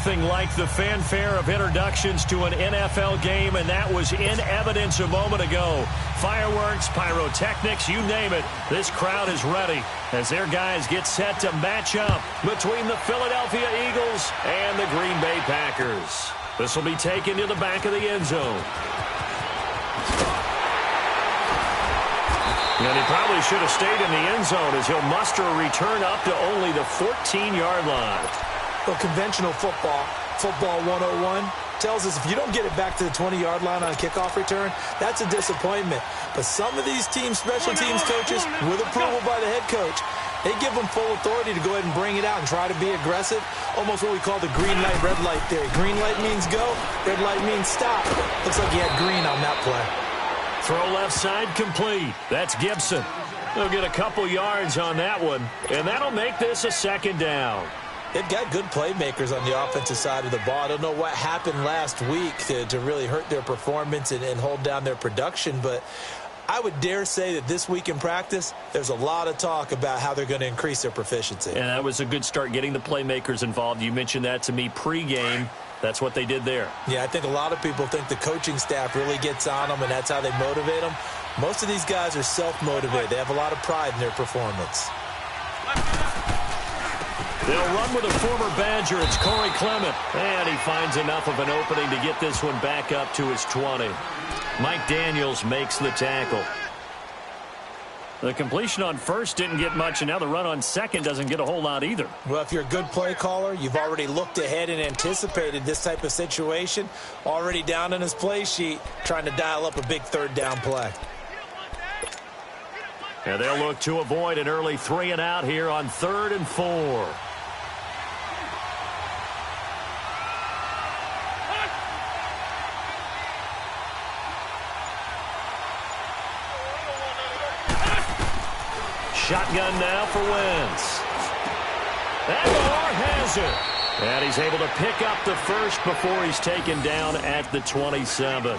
nothing like the fanfare of introductions to an NFL game, and that was in evidence a moment ago. Fireworks, pyrotechnics, you name it. This crowd is ready as their guys get set to match up between the Philadelphia Eagles and the Green Bay Packers. This will be taken to the back of the end zone. And he probably should have stayed in the end zone as he'll muster a return up to only the 14-yard line. Well, conventional football 101, tells us if you don't get it back to the 20-yard line on a kickoff return, that's a disappointment. But some of these teams, special teams coaches, with approval by the head coach, they give them full authority to go ahead and bring it out and try to be aggressive. Almost what we call the green light, red light theory. Green light means go, red light means stop. Looks like he had green on that play. Throw left side complete. That's Gibson. They'll get a couple yards on that one, and that'll make this a second down. They've got good playmakers on the offensive side of the ball. I don't know what happened last week to really hurt their performance and hold down their production, but I would dare say that this week in practice, there's a lot of talk about how they're going to increase their proficiency. And that was a good start getting the playmakers involved. You mentioned that to me pregame. That's what they did there. Yeah, I think a lot of people think the coaching staff really gets on them, and that's how they motivate them. Most of these guys are self-motivated. They have a lot of pride in their performance. They'll run with a former Badger. It's Corey Clement. And he finds enough of an opening to get this one back up to his 20. Mike Daniels makes the tackle. The completion on first didn't get much, and now the run on second doesn't get a whole lot either. Well, if you're a good play caller, you've already looked ahead and anticipated this type of situation. Already down in his play sheet, trying to dial up a big third down play. And they'll look to avoid an early 3 and out here on 3rd and 4. Shotgun now for Wentz. And Lamar has it. And he's able to pick up the first before he's taken down at the 27.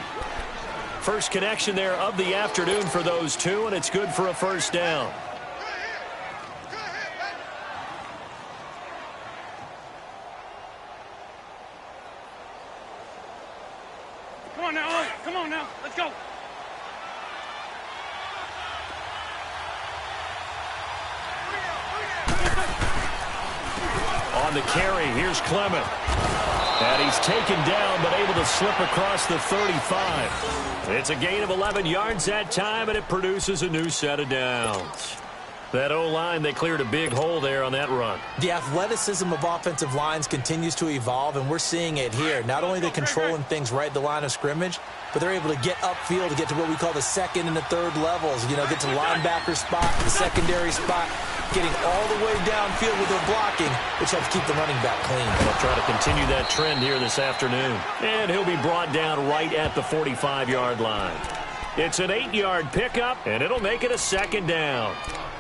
First connection there of the afternoon for those two, and it's good for a first down. Come on now, come on now, let's go. On the carry, here's Clement. And he's taken down, but able to slip across the 35. It's a gain of 11 yards that time, and it produces a new set of downs. That O-line, they cleared a big hole there on that run. The athleticism of offensive lines continues to evolve, and we're seeing it here. Not only are they controlling things right at the line of scrimmage, but they're able to get upfield to get to what we call the second and the third levels. You know, get to linebacker spot, the secondary spot, getting all the way downfield with their blocking, which helps keep the running back clean. They'll try to continue that trend here this afternoon. And he'll be brought down right at the 45-yard line. It's an 8-yard pickup, and it'll make it a second down.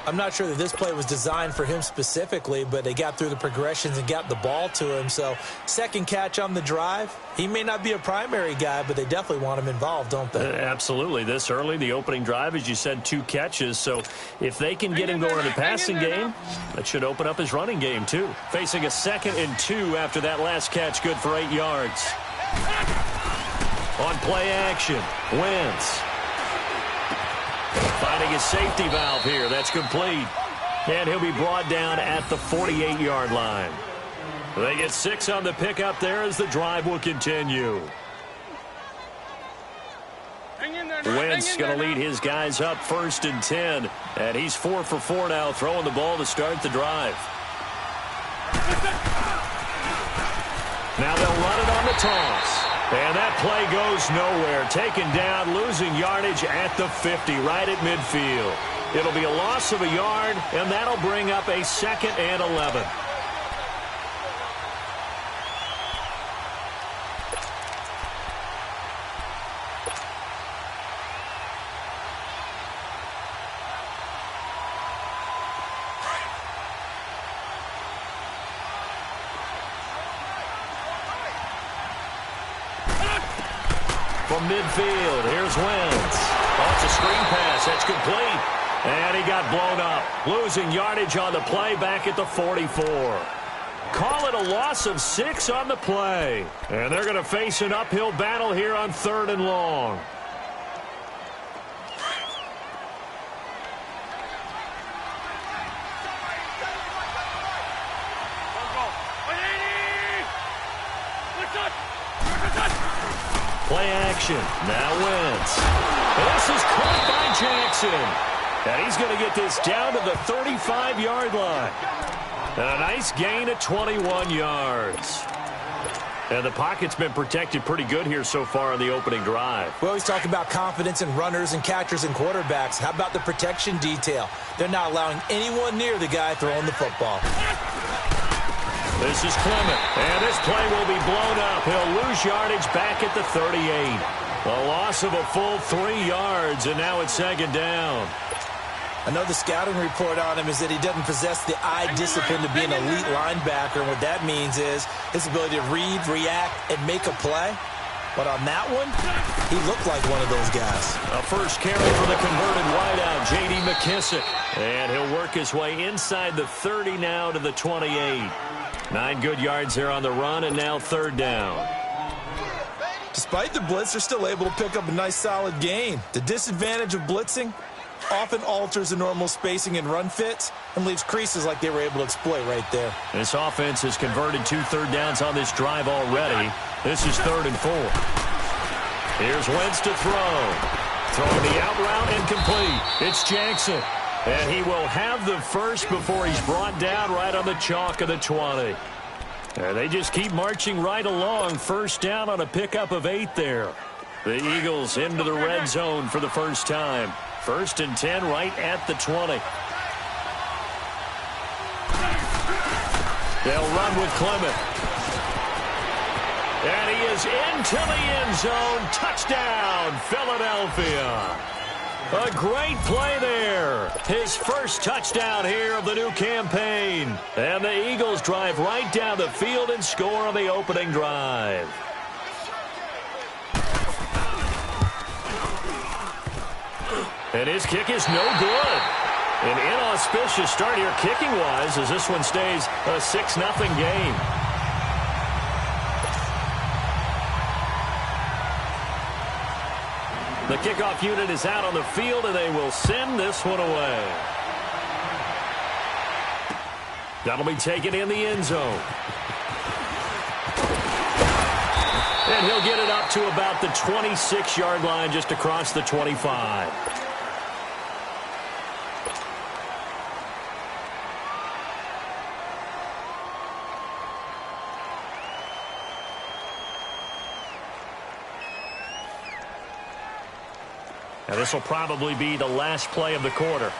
I'm not sure that this play was designed for him specifically, but they got through the progressions and got the ball to him. So, second catch on the drive. He may not be a primary guy, but they definitely want him involved, don't they? Absolutely. This early, the opening drive, as you said, 2 catches. So, if they can get him going in the passing game, that should open up his running game, too. Facing a 2nd and 2 after that last catch, good for 8 yards. On play action, Wentz. Finding his safety valve here. That's complete. And he'll be brought down at the 48-yard line. They get 6 on the pickup there as the drive will continue. Wentz going to lead his guys up 1st and 10. And he's 4 for 4 now, throwing the ball to start the drive. Now they'll run it on the toss. And that play goes nowhere. Taken down, losing yardage at the 50, right at midfield. It'll be a loss of a yard, and that'll bring up a 2nd and 11. From midfield, here's Wentz. Oh, it's a screen pass. That's complete. And he got blown up. Losing yardage on the play back at the 44. call it a loss of 6 on the play. And they're going to face an uphill battle here on 3rd and long. Play action. Now Wentz. This is caught by Jackson. And he's going to get this down to the 35-yard line. And a nice gain of 21 yards. And the pocket's been protected pretty good here so far on the opening drive. We always talk about confidence in runners and catchers and quarterbacks. How about the protection detail? They're not allowing anyone near the guy throwing the football. This is Clement, and this play will be blown up. He'll lose yardage back at the 38. A loss of a full 3 yards, and now it's 2nd down. I know the scouting report on him is that he doesn't possess the eye discipline to be an elite linebacker, and what that means is his ability to read, react, and make a play. But on that one, he looked like one of those guys. A first carry for the converted wideout, J.D. McKissic. And he'll work his way inside the 30 now to the 28. 9 good yards there on the run, and now 3rd down. Despite the blitz, they're still able to pick up a nice solid gain. The disadvantage of blitzing often alters the normal spacing and run fits and leaves creases like they were able to exploit right there. This offense has converted 2 third downs on this drive already. This is 3rd and 4. Here's Wentz to throw. Throwing the out route incomplete. It's Jackson. And he will have the first before he's brought down right on the chalk of the 20. And they just keep marching right along. 1st down on a pickup of 8 there. The Eagles into the red zone for the first time. 1st and 10 right at the 20. They'll run with Clement. And he is into the end zone. Touchdown, Philadelphia. A great play there. His first touchdown here of the new campaign. And the Eagles drive right down the field and score on the opening drive. And his kick is no good. An inauspicious start here kicking-wise as this one stays a 6-0 game. The kickoff unit is out on the field, and they will send this one away. That'll be taken in the end zone. And he'll get it up to about the 26-yard line just across the 25. Now this will probably be the last play of the quarter.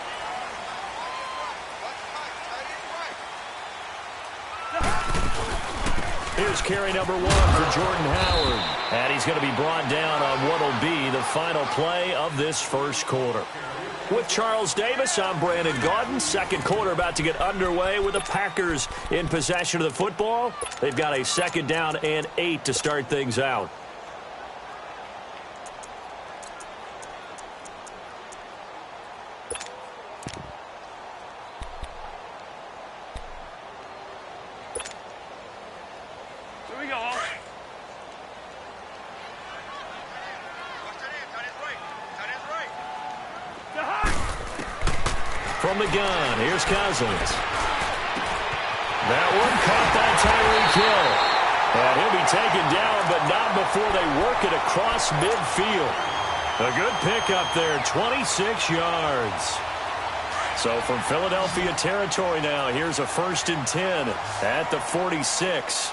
Here's carry number 1 for Jordan Howard. And he's going to be brought down on what will be the final play of this first quarter. With Charles Davis, I'm Brandon Gaudin. Second quarter about to get underway with the Packers in possession of the football. They've got a 2nd down and 8 to start things out. From the gun, here's Cousins. That one caught by Tyreek Hill. And he'll be taken down, but not before they work it across midfield. A good pickup there, 26 yards. So from Philadelphia territory now, here's a 1st and 10 at the 46.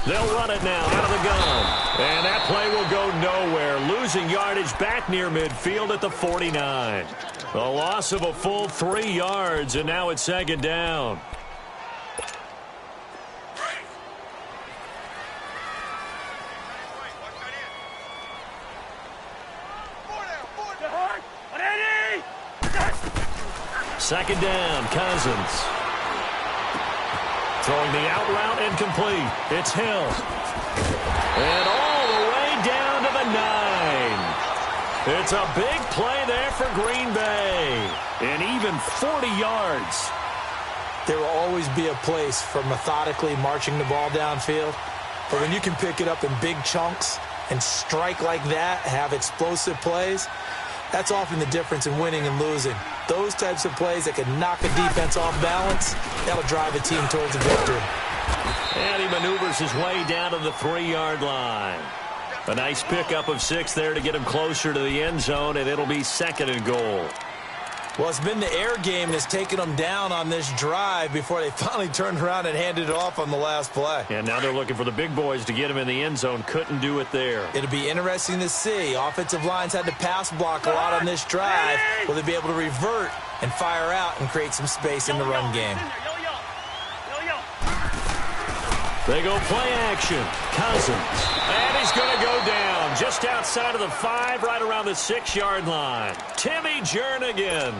They'll run it now out of the gun. And that play will go nowhere. Losing yardage back near midfield at the 49. A loss of a full 3 yards, and now it's 2nd down. Second down, Cousins. Throwing the out route incomplete. It's Hill. And all the way down to the 9. It's a big play there for Green Bay. And even 40 yards. There will always be a place for methodically marching the ball downfield. But when you can pick it up in big chunks and strike like that, have explosive plays, that's often the difference in winning and losing. Those types of plays that can knock a defense off balance, that'll drive a team towards a victory. And he maneuvers his way down to the 3-yard line. A nice pickup of 6 there to get him closer to the end zone, and it'll be 2nd and goal. Well, it's been the air game that's taken them down on this drive before they finally turned around and handed it off on the last play. And now they're looking for the big boys to get him in the end zone. Couldn't do it there. It'll be interesting to see. Offensive lines had to pass block a lot on this drive. Will they be able to revert and fire out and create some space in the run game? They go play action. Cousins. And he's going to go down just outside of the 5, right around the 6-yard line. Timmy Jernigan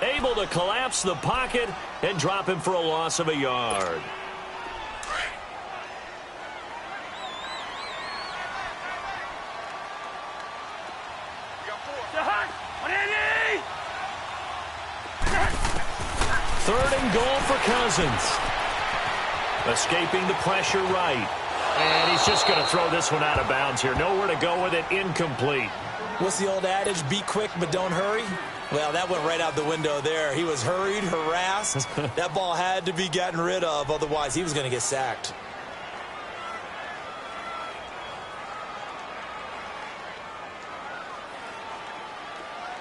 able to collapse the pocket and drop him for a loss of a yard. Third and goal for Cousins. Escaping the pressure right. And he's just going to throw this one out of bounds here. Nowhere to go with it. Incomplete. What's the old adage? Be quick, but don't hurry. Well, that went right out the window there. He was hurried, harassed. That ball had to be gotten rid of. Otherwise, he was going to get sacked.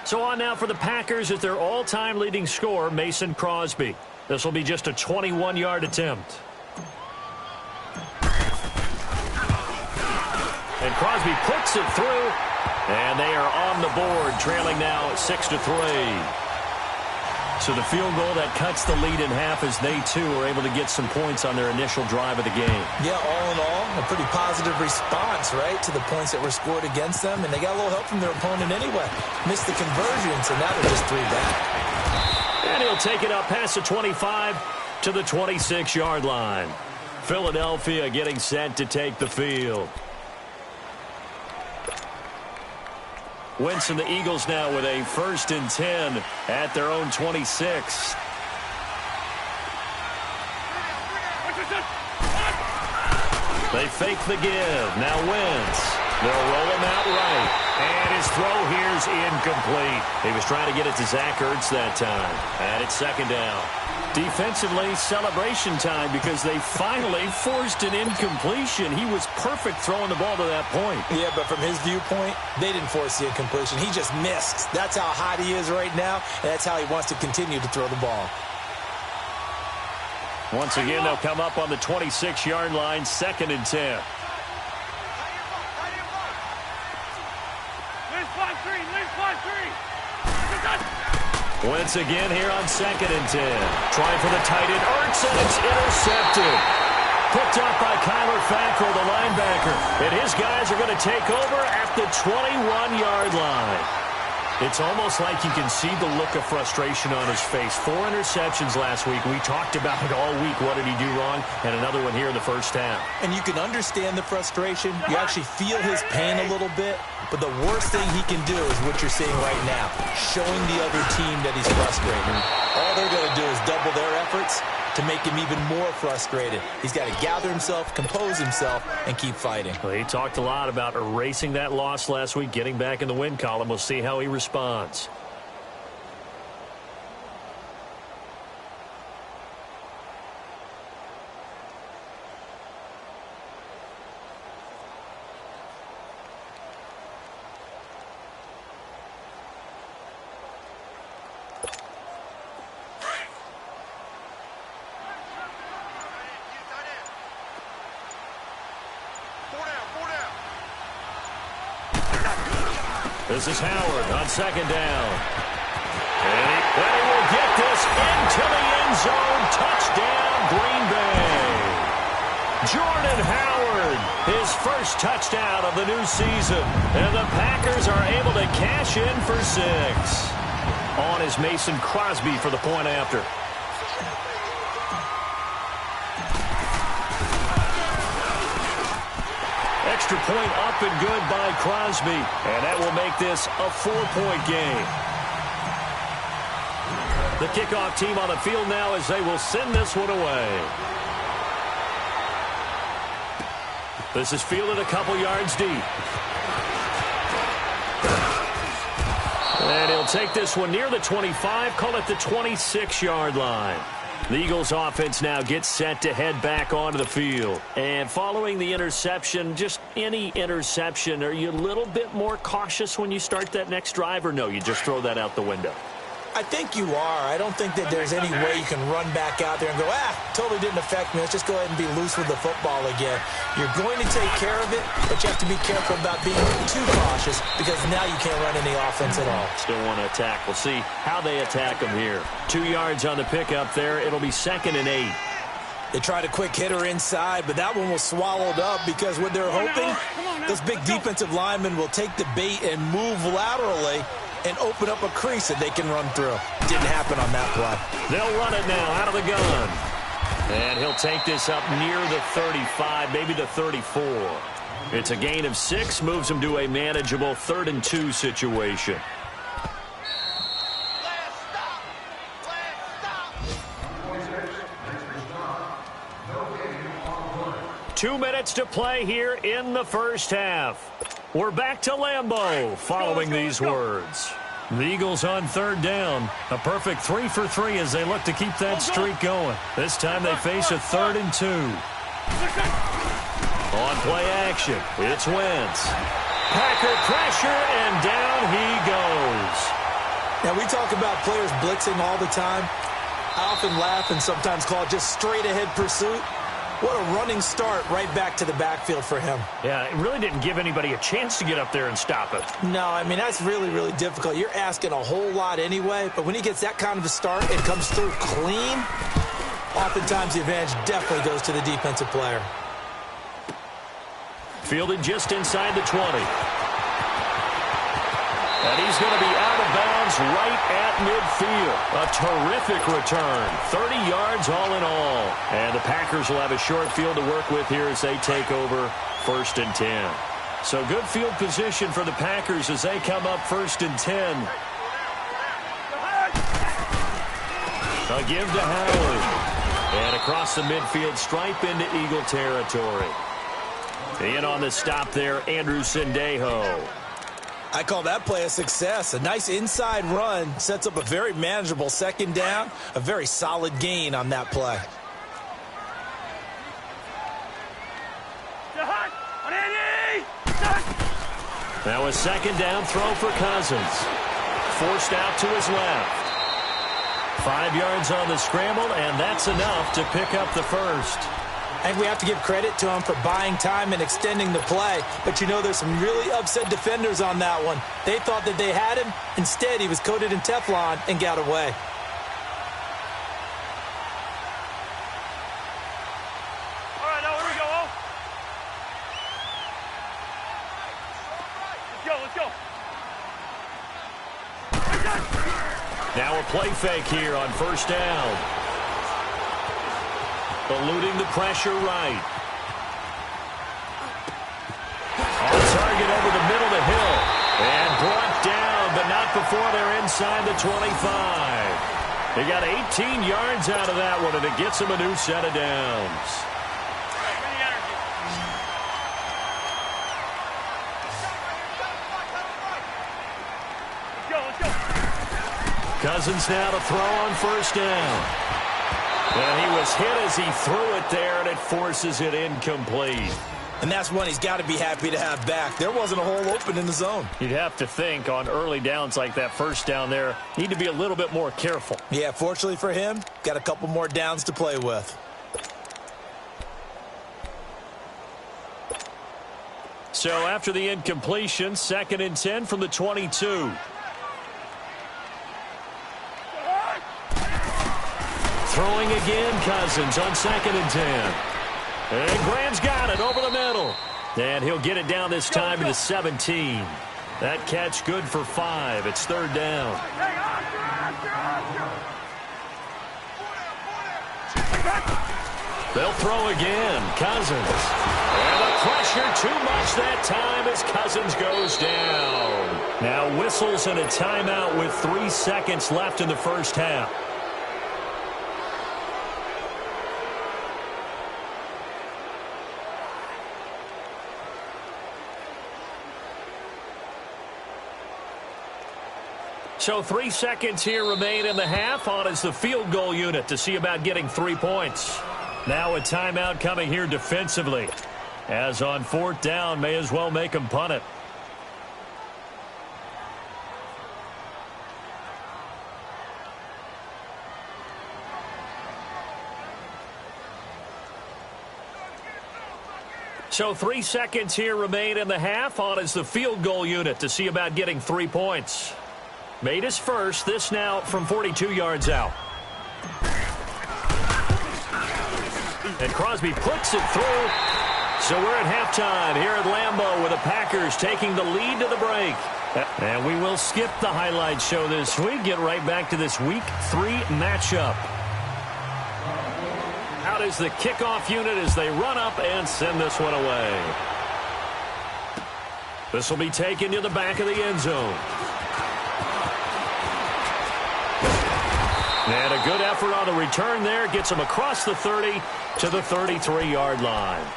So on now for the Packers at their all-time leading scorer, Mason Crosby. This will be just a 21-yard attempt. And Crosby puts it through, and they are on the board, trailing now 6-3. So the field goal that cuts the lead in half as they, too, are able to get some points on their initial drive of the game. Yeah, all in all, a pretty positive response, right, to the points that were scored against them. And they got a little help from their opponent anyway. Missed the conversion, so now they're just 3 back. And he'll take it up past the 25 to the 26-yard line. Philadelphia getting set to take the field. Wentz and the Eagles now with a 1st and 10 at their own 26. They fake the give. Now Wentz. They'll roll him out right. And his throw here's incomplete. He was trying to get it to Zach Ertz that time. And it's 2nd down. Defensively, celebration time because they finally forced an incompletion. He was perfect throwing the ball to that point. Yeah, but from his viewpoint, they didn't force the incompletion. He just missed. That's how hot he is right now, and that's how he wants to continue to throw the ball. Once again, they'll come up on the 26-yard line, 2nd and 10. Wentz again here on 2nd and 10. Trying for the tight end, Ertz, and it's intercepted. Picked up by Kyler Fackrell, the linebacker. And his guys are going to take over at the 21-yard line. It's almost like you can see the look of frustration on his face. 4 interceptions last week. We talked about it all week. What did he do wrong? And another one here in the first half. And you can understand the frustration. You actually feel his pain a little bit. But the worst thing he can do is what you're seeing right now, showing the other team that he's frustrated. All they're going to do is double their efforts to make him even more frustrated. He's got to gather himself, compose himself, and keep fighting. Well, he talked a lot about erasing that loss last week, getting back in the win column. We'll see how he responds. This is Howard on 2nd down. And he will get this into the end zone. Touchdown, Green Bay. Jordan Howard, his first touchdown of the new season. And the Packers are able to cash in for 6. On is Mason Crosby for the point after. extra point up and good by Crosby. And that will make this a 4-point game. The kickoff team on the field now as they will send this one away. This is fielded a couple yards deep. And he'll take this one near the 25, call it the 26-yard line. The Eagles offense now gets set to head back onto the field. And following the interception, just any interception, are you a little bit more cautious when you start that next drive, or no, you just throw that out the window? I think you are. I don't think that there's any way you can run back out there and go, totally didn't affect me. Let's just go ahead and be loose with the football again. You're going to take care of it, but you have to be careful about being too cautious because now you can't run any offense at all. Still want to attack. We'll see how they attack them here. 2 yards on the pickup there. It'll be 2nd and 8. They tried a quick hitter inside, but that one was swallowed up because what they're hoping, those big defensive linemen will take the bait and move laterally and open up a crease that they can run through. Didn't happen on that play. They'll run it now out of the gun. And he'll take this up near the 35, maybe the 34. It's a gain of 6, moves him to a manageable 3rd and 2 situation. Two minutes to play here in the first half. We're back to Lambeau following these words. The Eagles on 3rd down. A perfect 3 for 3 as they look to keep that streak going. This time they face a 3rd and 2. On play action, it's Wentz. Packer pressure, and down he goes. Now, we talk about players blitzing all the time. I often laugh and sometimes call it just straight-ahead pursuit. What a running start right back to the backfield for him. Yeah, it really didn't give anybody a chance to get up there and stop it. No, I mean, that's really, really difficult. You're asking a whole lot anyway, but when he gets that kind of a start and comes through clean, oftentimes the advantage definitely goes to the defensive player. Fielded just inside the 20. And he's going to be out of bounds right at midfield. A terrific return. 30 yards all in all. And the Packers will have a short field to work with here as they take over 1st and 10. So good field position for the Packers as they come up 1st and 10. A give to Howard. And across the midfield stripe into Eagle territory. In on the stop there, Andrew Sendejo. I call that play a success. A nice inside run sets up a very manageable 2nd down. A very solid gain on that play. Now a 2nd down throw for Cousins. Forced out to his left. 5 yards on the scramble, and that's enough to pick up the first. I think we have to give credit to him for buying time and extending the play. But, you know, there's some really upset defenders on that one. They thought that they had him. Instead, he was coated in Teflon and got away. All right, now here we go. Let's go. Now a play fake here on 1st down. Eluding the pressure right. On target over the middle to Hill. And brought down, but not before they're inside the 25. They got 18 yards out of that one, and it gets them a new set of downs. Let's go. Cousins now to throw on 1st down. And he was hit as he threw it there, and it forces it incomplete. And that's one he's got to be happy to have back. There wasn't a hole open in the zone. You'd have to think on early downs like that 1st down there, need to be a little bit more careful. Yeah, fortunately for him, got a couple more downs to play with. So after the incompletion, 2nd and 10 from the 22. Throwing again, Cousins on 2nd and 10. And Graham's got it over the middle. And he'll get it down this time to the 17. That catch good for 5. It's 3rd down. They'll throw again. Cousins. And up pressure too much that time as Cousins goes down. Now whistles and a timeout with 3 seconds left in the first half. So 3 seconds here remain in the half. On is the field goal unit to see about getting 3 points. Now a timeout coming here defensively. As on 4th down, may as well make them punt it. So 3 seconds here remain in the half. On is the field goal unit to see about getting 3 points. Made his first. This now from 42 yards out. And Crosby puts it through. So we're at halftime here at Lambeau with the Packers taking the lead to the break. And we will skip the highlight show this week. Get right back to this Week 3 matchup. Out is the kickoff unit as they run up and send this one away. This will be taken to the back of the end zone. And a good effort on the return there. Gets them across the 30 to the 33-yard line.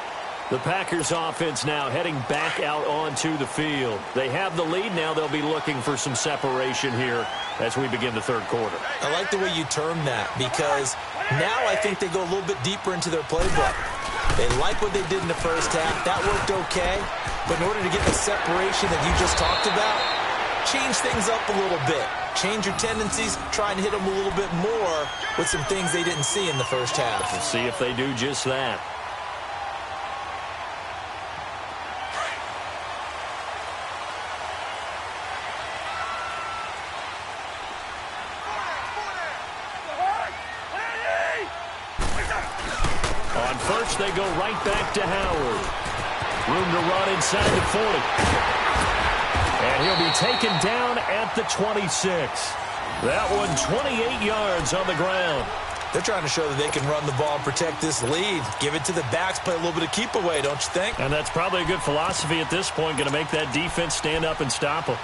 The Packers offense now heading back out onto the field. They have the lead. Now they'll be looking for some separation here as we begin the third quarter. I like the way you term that because now I think they go a little bit deeper into their playbook. They like what they did in the first half. That worked okay. But in order to get the separation that you just talked about, change things up a little bit. Change your tendencies, try and hit them a little bit more with some things they didn't see in the first half. We'll see if they do just that. On first, they go right back to Howard. Room to run inside the 40. And he'll be taken down at the 26. That one 28 yards on the ground. They're trying to show that they can run the ball and protect this lead. Give it to the backs, play a little bit of keep away, don't you think? And that's probably a good philosophy at this point, going to make that defense stand up and stop them.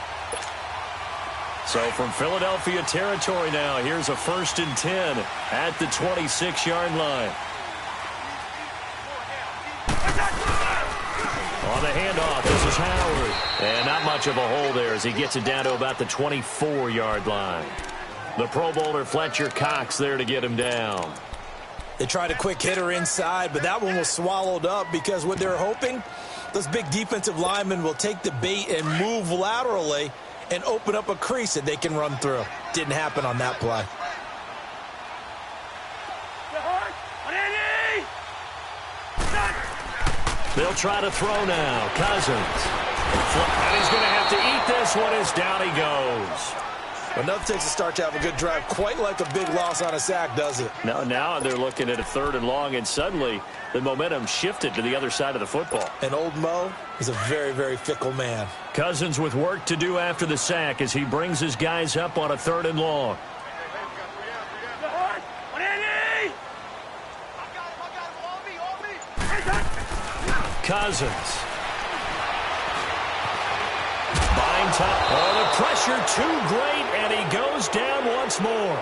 So from Philadelphia territory now, here's a 1st and 10 at the 26-yard line. On the handoff, this is Howard. And not much of a hole there as he gets it down to about the 24-yard line. The Pro Bowler Fletcher Cox there to get him down. They tried a quick hitter inside, but that one was swallowed up because what they're hoping, those big defensive linemen will take the bait and move laterally and open up a crease that they can run through. Didn't happen on that play. They'll try to throw now. Cousins. And he's going to have to eat this one as down he goes. Enough takes a start to have a good drive. Quite like a big loss on a sack, does it? Now they're looking at a 3rd and long, and suddenly the momentum shifted to the other side of the football. And old Mo is a very, very fickle man. Cousins with work to do after the sack as he brings his guys up on a 3rd and long. Cousins. Buying top. Oh, the pressure too great, and he goes down once more.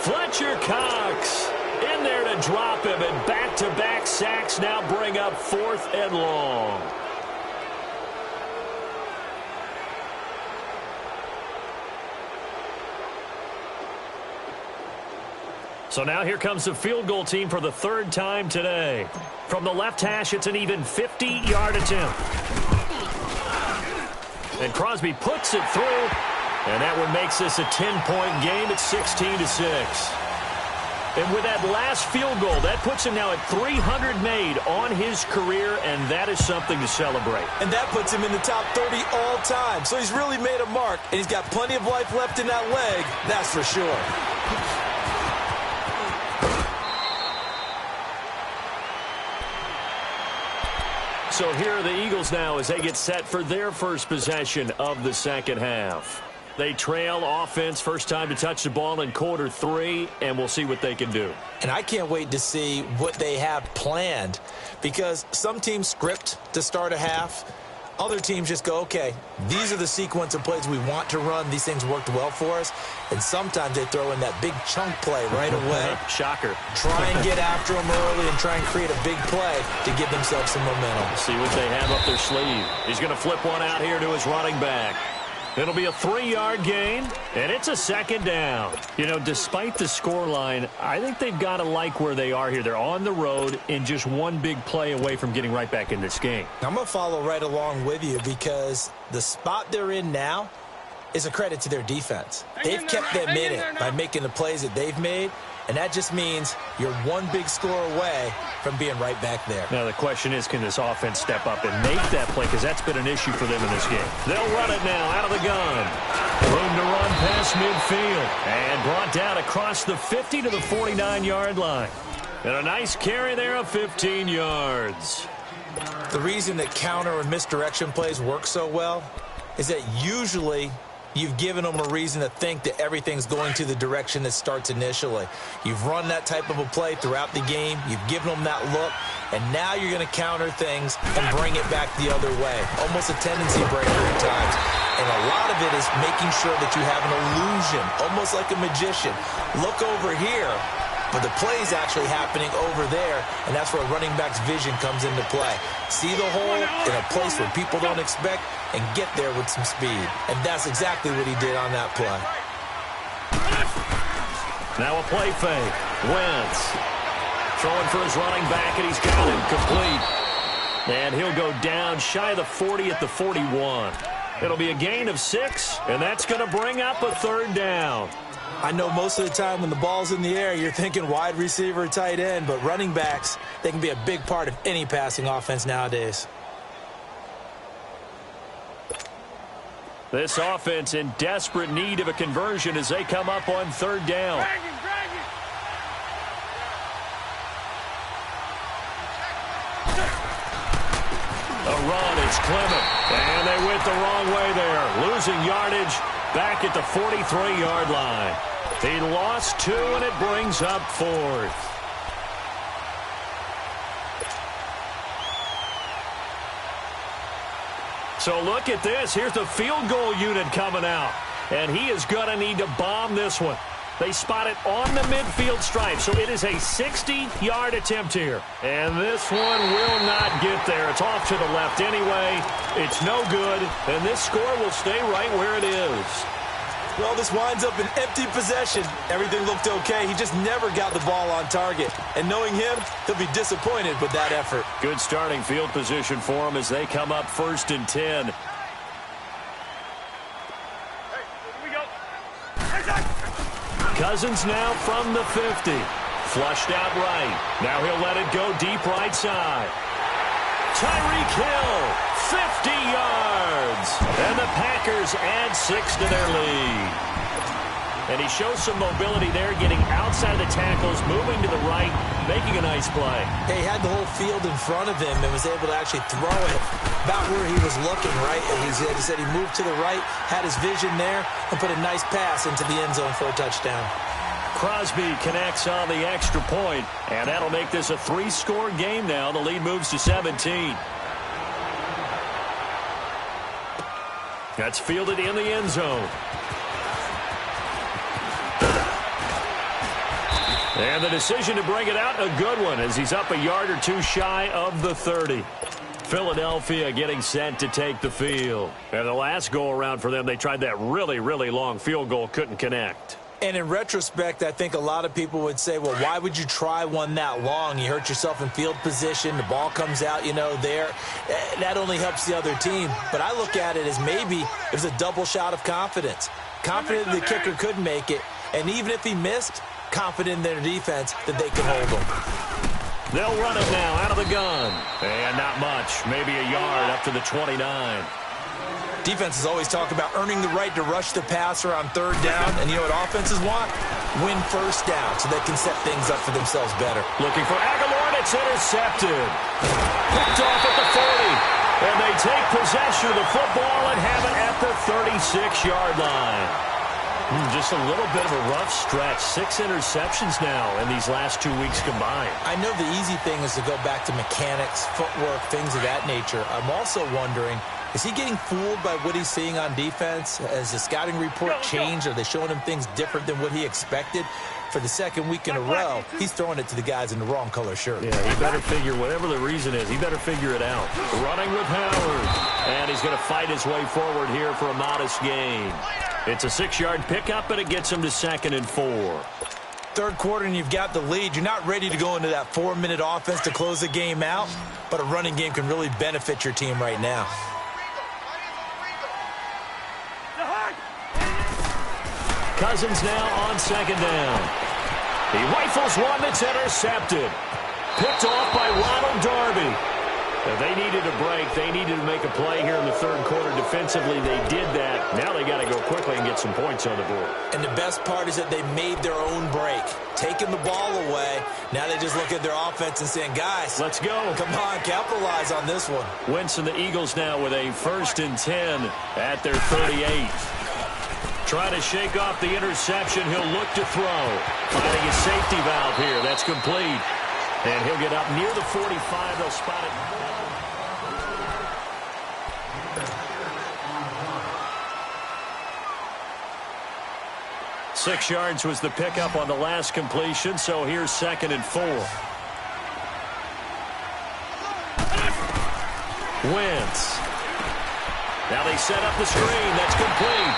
Fletcher Cox in there to drop him, and back-to-back sacks now bring up 4th and long. So now here comes the field goal team for the 3rd time today. From the left hash, it's an even 50-yard attempt. And Crosby puts it through, and that one makes this a 10-point game at 16-6. And with that last field goal, that puts him now at 300 made on his career, and that is something to celebrate. And that puts him in the top 30 all time. So he's really made a mark, and he's got plenty of life left in that leg, that's for sure. So here are the Eagles now as they get set for their first possession of the second half. They trail offense first time to touch the ball in quarter 3, and we'll see what they can do. And I can't wait to see what they have planned, because some teams script to start a half. Other teams just go, okay, these are the sequence of plays we want to run. These things worked well for us. And sometimes they throw in that big chunk play right away. Shocker. Try and get after them early and try and create a big play to give themselves some momentum. See what they have up their sleeve. He's going to flip one out here to his running back. It'll be a 3-yard gain, and it's a second down. You know, despite the scoreline, I think they've got to like where they are here. They're on the road and just one big play away from getting right back in this game. I'm going to follow right along with you, because the spot they're in now is a credit to their defense. They've kept them in it by making the plays that they've made, and that just means you're one big score away from being right back there. Now the question is, can this offense step up and make that play, because that's been an issue for them in this game. They'll run it now out of the gun. Room to run past midfield, and brought down across the 50 to the 49-yard line. And a nice carry there of 15 yards. The reason that counter and misdirection plays work so well is that usually you've given them a reason to think that everything's going to the direction that starts initially. You've run that type of a play throughout the game. You've given them that look. And now you're going to counter things and bring it back the other way. Almost a tendency breaker at times. And a lot of it is making sure that you have an illusion, almost like a magician. Look over here, but the play's actually happening over there, and that's where a running back's vision comes into play. See the hole in a place where people don't expect and get there with some speed. And that's exactly what he did on that play. Now a play fake. Wentz throwing for his running back, and he's got him complete. And he'll go down shy of the 40 at the 41. It'll be a gain of 6, and that's going to bring up a third down. I know most of the time when the ball's in the air, you're thinking wide receiver, tight end, but running backs, they can be a big part of any passing offense nowadays. This offense in desperate need of a conversion as they come up on third down. Drag him, drag him. A run, it's Clement. And they went the wrong way there. Losing yardage back at the 43-yard line. He lost 2, and it brings up 4th. So look at this. Here's the field goal unit coming out. And he is going to need to bomb this one. They spot it on the midfield stripe, so it is a 60-yard attempt here. And this one will not get there. It's off to the left anyway. It's no good, and this score will stay right where it is. Well, this winds up an empty possession. Everything looked okay. He just never got the ball on target. And knowing him, he'll be disappointed with that effort. Good starting field position for him as they come up 1st and 10. Cousins now from the 50. Flushed out right. Now he'll let it go deep right side. Tyreek Hill, 50 yards. And the Packers add 6 to their lead. And he shows some mobility there, getting outside the tackles, moving to the right, making a nice play. He had the whole field in front of him and was able to actually throw it about where he was looking, right? And he said he moved to the right, had his vision there, and put a nice pass into the end zone for a touchdown. Crosby connects on the extra point, and that'll make this a 3-score game now. The lead moves to 17. That's fielded in the end zone. And the decision to bring it out, a good one, as he's up a yard or 2 shy of the 30. Philadelphia getting set to take the field. And the last go-around for them, they tried that really, really long field goal, couldn't connect. And in retrospect, I think a lot of people would say, well, why would you try one that long? You hurt yourself in field position. The ball comes out, there. That only helps the other team. But I look at it as maybe it was a double shot of confidence. Confident the kicker could make it. And even if he missed, confident in their defense that they can hold him. They'll run it now out of the gun. And not much. Maybe a yard up to the 29. Defenses always talk about earning the right to rush the passer on third down. And you know what offenses want? Win first down so they can set things up for themselves better. Looking for Aguilar, and it's intercepted. Picked off at the 40. And they take possession of the football and have it at the 36. 6-yard line. Just a little bit of a rough stretch. 6 interceptions now in these last 2 weeks combined. I know the easy thing is to go back to mechanics, footwork, things of that nature. I'm also wondering, is he getting fooled by what he's seeing on defense? Has the scouting report changed? Are they showing him things different than what he expected? For the second week in a row, he's throwing it to the guys in the wrong color shirt. Yeah, he better figure, whatever the reason is, he better figure it out. Running with Howard. And he's going to fight his way forward here for a modest gain. It's a 6-yard pickup, and it gets him to 2nd and 4. Third quarter, and you've got the lead. You're not ready to go into that 4-minute offense to close the game out, but a running game can really benefit your team right now. Cousins now on 2nd down. He rifles one that's intercepted. Picked off by Ronald Darby. They needed a break. They needed to make a play here in the third quarter. Defensively, they did that. Now they got to go quickly and get some points on the board. And the best part is that they made their own break. Taking the ball away. Now they just look at their offense and saying, guys, let's go. Come on, capitalize on this one. Wentz and the Eagles now with a 1st and 10 at their 38. Trying to shake off the interception. He'll look to throw. Finding a safety valve here. That's complete. And he'll get up near the 45. They'll spot it. 6 yards was the pickup on the last completion, so here's 2nd and 4. Wentz. Now they set up the screen. That's complete.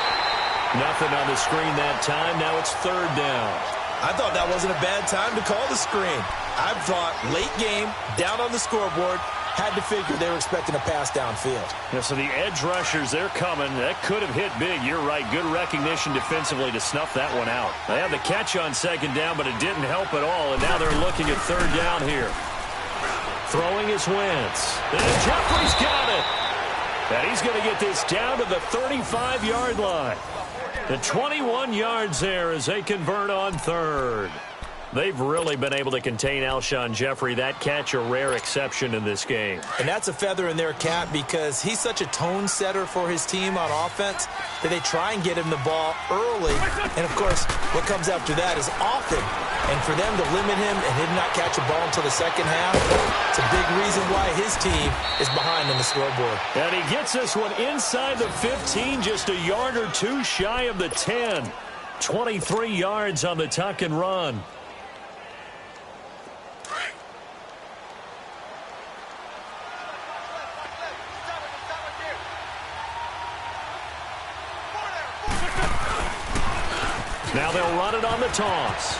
Nothing on the screen that time. Now it's 3rd down. I thought that wasn't a bad time to call the screen. I thought late game, down on the scoreboard, had to figure they were expecting a pass downfield. Yeah, so the edge rushers, they're coming. That could have hit big. You're right. Good recognition defensively to snuff that one out. They had the catch on 2nd down, but it didn't help at all, and now they're looking at 3rd down here. Throwing is Wentz. And Jeffrey's got it. And he's going to get this down to the 35-yard line. The 21 yards there as they convert on 3rd. They've really been able to contain Alshon Jeffrey. That catch a rare exception in this game. And that's a feather in their cap because he's such a tone setter for his team on offense that they try and get him the ball early. And, of course, what comes after that is often. And for them to limit him and him not catch a ball until the second half, it's a big reason why his team is behind on the scoreboard. And he gets this one inside the 15, just a yard or two shy of the 10. 23 yards on the tuck and run. Now they'll run it on the toss.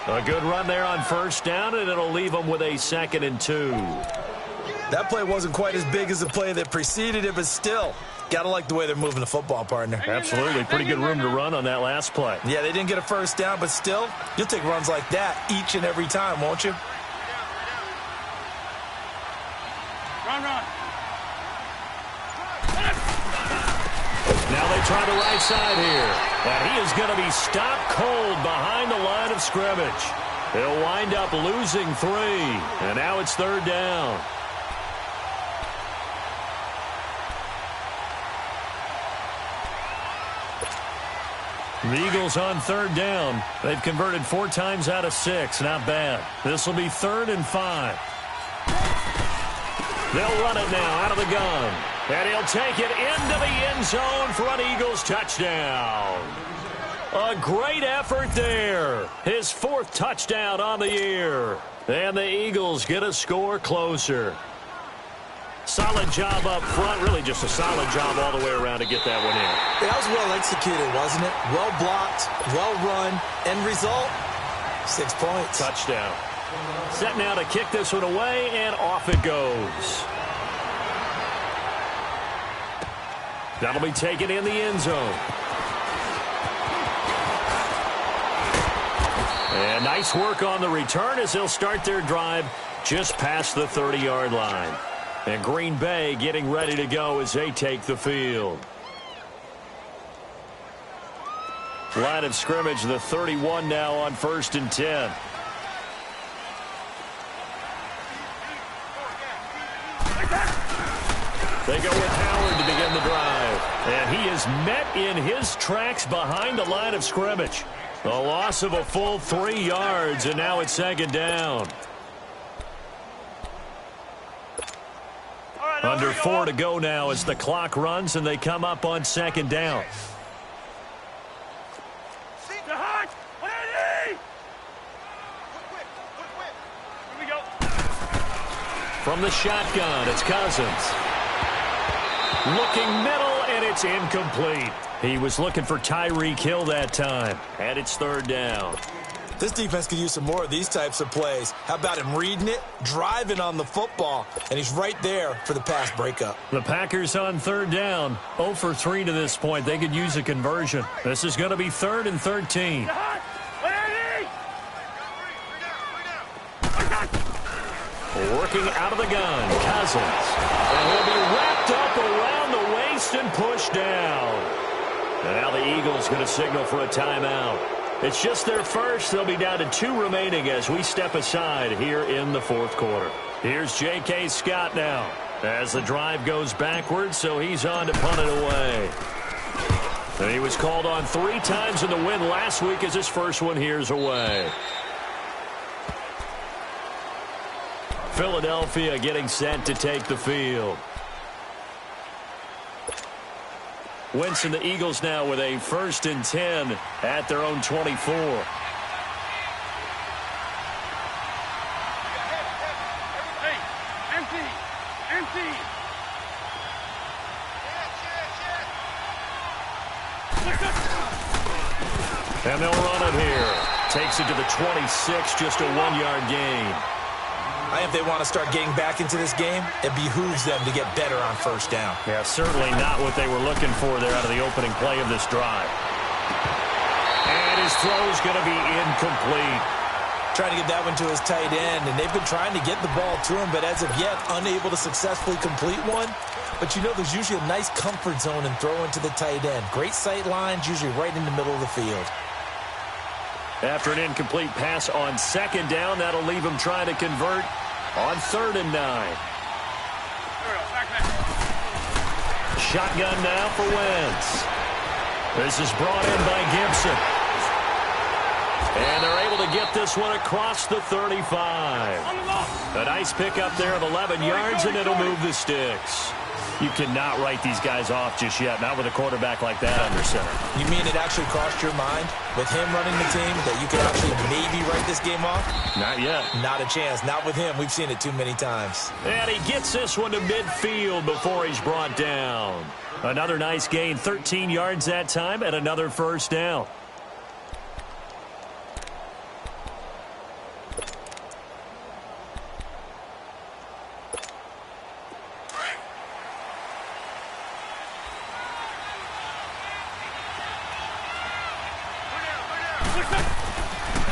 A good run there on 1st down, and it'll leave them with a 2nd and 2. That play wasn't quite as big as the play that preceded it, but still, got to like the way they're moving the football, partner. Absolutely. Pretty good room to run on that last play. Yeah, they didn't get a 1st down, but still, you'll take runs like that each and every time, won't you? Run. Now they try the right side here. And he is going to be stopped cold behind the line of scrimmage. He'll wind up losing 3. And now it's 3rd down. The Eagles on 3rd down. They've converted 4 times out of 6. Not bad. This will be 3rd and 5. They'll run it now out of the gun. And he'll take it into the end zone for an Eagles touchdown. A great effort there. His 4th touchdown on the year. And the Eagles get a score closer. Solid job up front. Really just a solid job all the way around to get that one in. That was well executed, wasn't it? Well blocked, well run. End result, 6 points. Touchdown. Set now to kick this one away, and off it goes. That'll be taken in the end zone. And nice work on the return as they'll start their drive just past the 30-yard line. And Green Bay getting ready to go as they take the field. Line of scrimmage, the 31 now on 1st and 10. They go with Howard to begin the drive. And he is met in his tracks behind the line of scrimmage. A loss of a full 3 yards, and now it's second down. Under 4 to go now as the clock runs, and they come up on second down. From the shotgun, it's Cousins. Looking middle, and it's incomplete. He was looking for Tyreek Hill that time, and it's third down. This defense could use some more of these types of plays. How about him reading it, driving on the football, and he's right there for the pass breakup. The Packers on third down, 0 for 3 to this point. They could use a conversion. This is going to be 3rd and 13. Working out of the gun, Cousins. And he'll be wrapped up around the waist and pushed down. And now the Eagles going to signal for a timeout. It's just their first. They'll be down to 2 remaining as we step aside here in the 4th quarter. Here's J.K. Scott now as the drive goes backwards, so he's on to punt it away. And he was called on 3 times in the win last week as his first one here's away. Philadelphia getting set to take the field. Wentz and the Eagles now with a 1st and 10 at their own 24. Hey, empty. And they'll run it here. Takes it to the 26, just a 1-yard gain. I think if they want to start getting back into this game, it behooves them to get better on 1st down. Yeah, certainly not what they were looking for there out of the opening play of this drive. And his throw is going to be incomplete. Trying to get that one to his tight end, and they've been trying to get the ball to him, but as of yet, unable to successfully complete one. But you know there's usually a nice comfort zone in throwing to the tight end. Great sight lines, usually right in the middle of the field. After an incomplete pass on 2nd down, that'll leave him trying to convert on 3rd and 9. Shotgun now for Wentz. This is brought in by Gibson. And they're able to get this one across the 35. A nice pickup there of 11 yards, and it'll move the sticks. You cannot write these guys off just yet, not with a quarterback like that under center. You mean it actually crossed your mind with him running the team that you could actually maybe write this game off? Not yet. Not a chance. Not with him. We've seen it too many times. And he gets this one to midfield before he's brought down. Another nice gain, 13 yards that time, and another 1st down.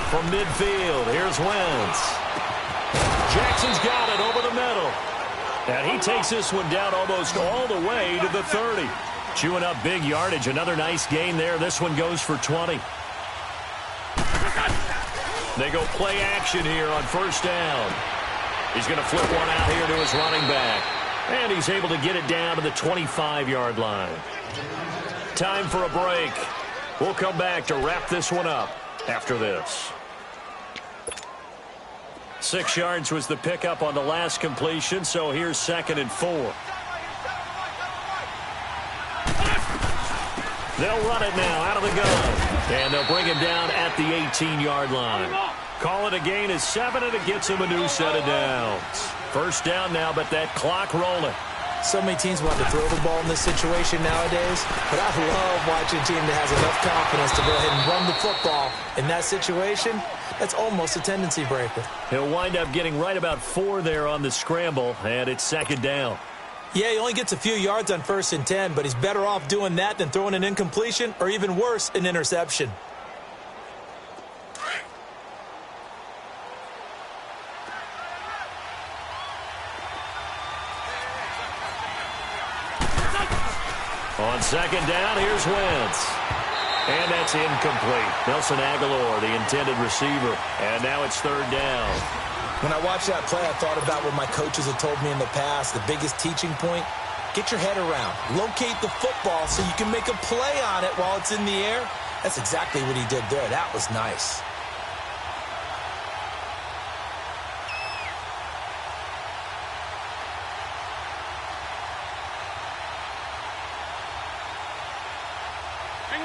From midfield, here's Wentz. Jackson's got it over the middle. And he takes this one down almost all the way to the 30. Chewing up big yardage. Another nice gain there. This one goes for 20. They go play action here on 1st down. He's going to flip one out here to his running back. And he's able to get it down to the 25-yard line. Time for a break. We'll come back to wrap this one up after this. 6 yards was the pickup on the last completion, so here's 2nd and 4. They'll run it now out of the gun. And they'll bring him down at the 18-yard line. Call it a gain of 7, and it gets him a new set of downs. 1st down now, but that clock rolling. So many teams want to throw the ball in this situation nowadays, but I love watching a team that has enough confidence to go ahead and run the football. In that situation, that's almost a tendency breaker. He'll wind up getting right about 4 there on the scramble, and it's 2nd down. Yeah, he only gets a few yards on 1st and 10, but he's better off doing that than throwing an incompletion or even worse, an interception. On 2nd down, here's Wentz. And that's incomplete. Nelson Aguilar, the intended receiver. And now it's 3rd down. When I watched that play, I thought about what my coaches had told me in the past. The biggest teaching point, Get your head around. Locate the football so you can make a play on it while it's in the air. That's exactly what he did there. That was nice.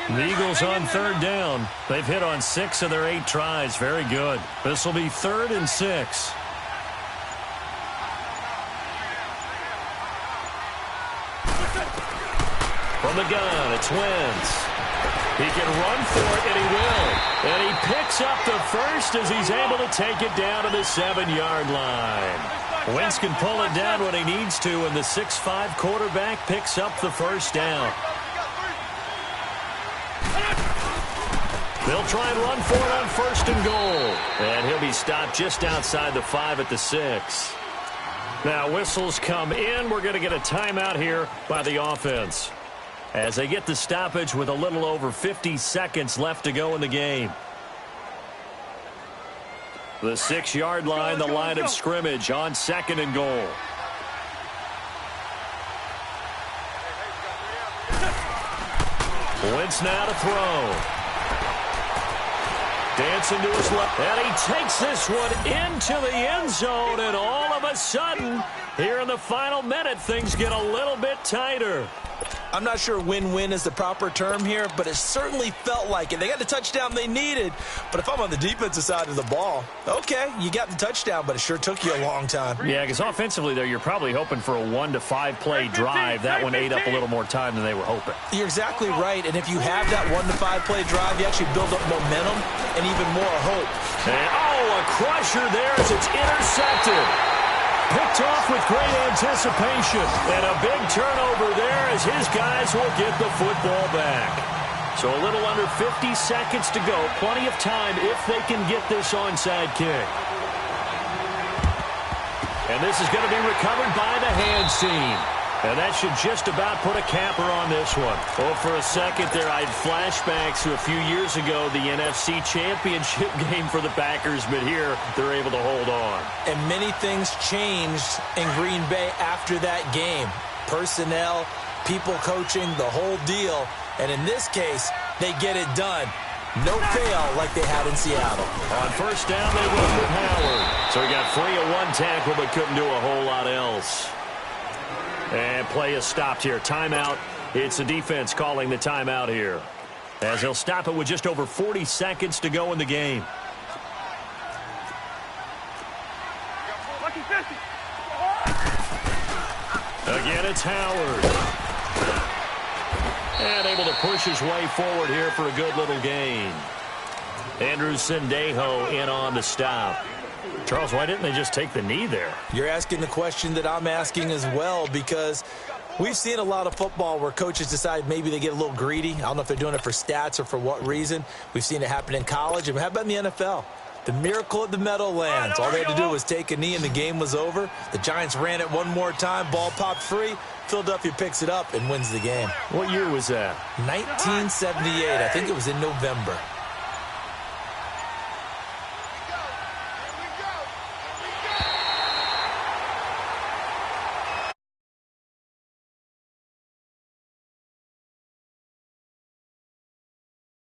The Eagles on third down. They've hit on 6 of their 8 tries. Very good. This will be 3rd and 6. From the gun, it's Wentz. He can run for it, and he will. And he picks up the first as he's able to take it down to the 7-yard line. Wentz can pull it down when he needs to, and the 6'5" quarterback picks up the first down. They'll try and run for it on 1st and goal. And he'll be stopped just outside the 5 at the 6. Now whistles come in. We're going to get a timeout here by the offense, as they get the stoppage with a little over 50 seconds left to go in the game. The 6-yard line, the line of scrimmage on 2nd and goal. Wentz now to throw. Dancing to his left, and he takes this one into the end zone, and all of a sudden, here in the final minute, things get a little bit tighter. I'm not sure win-win is the proper term here, but it certainly felt like it. They got the touchdown they needed, but if I'm on the defensive side of the ball, okay, you got the touchdown, but it sure took you a long time. Yeah, because offensively there, you're probably hoping for a 1 to 5 play drive. That one ate up a little more time than they were hoping. You're exactly right, and if you have that 1 to 5 play drive, you actually build up momentum and even more hope. And, a crusher there as it's intercepted. Picked off with great anticipation. And a big turnover there as his guys will get the football back. So a little under 50 seconds to go. Plenty of time if they can get this onside kick. And this is going to be recovered by the hands team. And that should just about put a capper on this one. Oh, for a second there, I had flashbacks to a few years ago, the NFC Championship game for the Packers, but here they're able to hold on. And many things changed in Green Bay after that game. Personnel, people coaching, the whole deal. And in this case, they get it done. No fail like they had in Seattle. On 1st down, they run with Howard. So he got free of 1 tackle, but couldn't do a whole lot else. And play is stopped here. Timeout. It's the defense calling the timeout here, as they'll stop it with just over 40 seconds to go in the game. Again, it's Howard. And able to push his way forward here for a good little gain. Andrew Sendejo in on the stop. Charles, why didn't they just take the knee there? You're asking the question that I'm asking as well, because we've seen a lot of football where coaches decide maybe they get a little greedy. I don't know if they're doing it for stats or for what reason. We've seen it happen in college. And how about in the NFL? The miracle at the Meadowlands. All they had to do was take a knee and the game was over. The Giants ran it one more time. Ball popped free. Philadelphia picks it up and wins the game. What year was that? 1978. I think it was in November.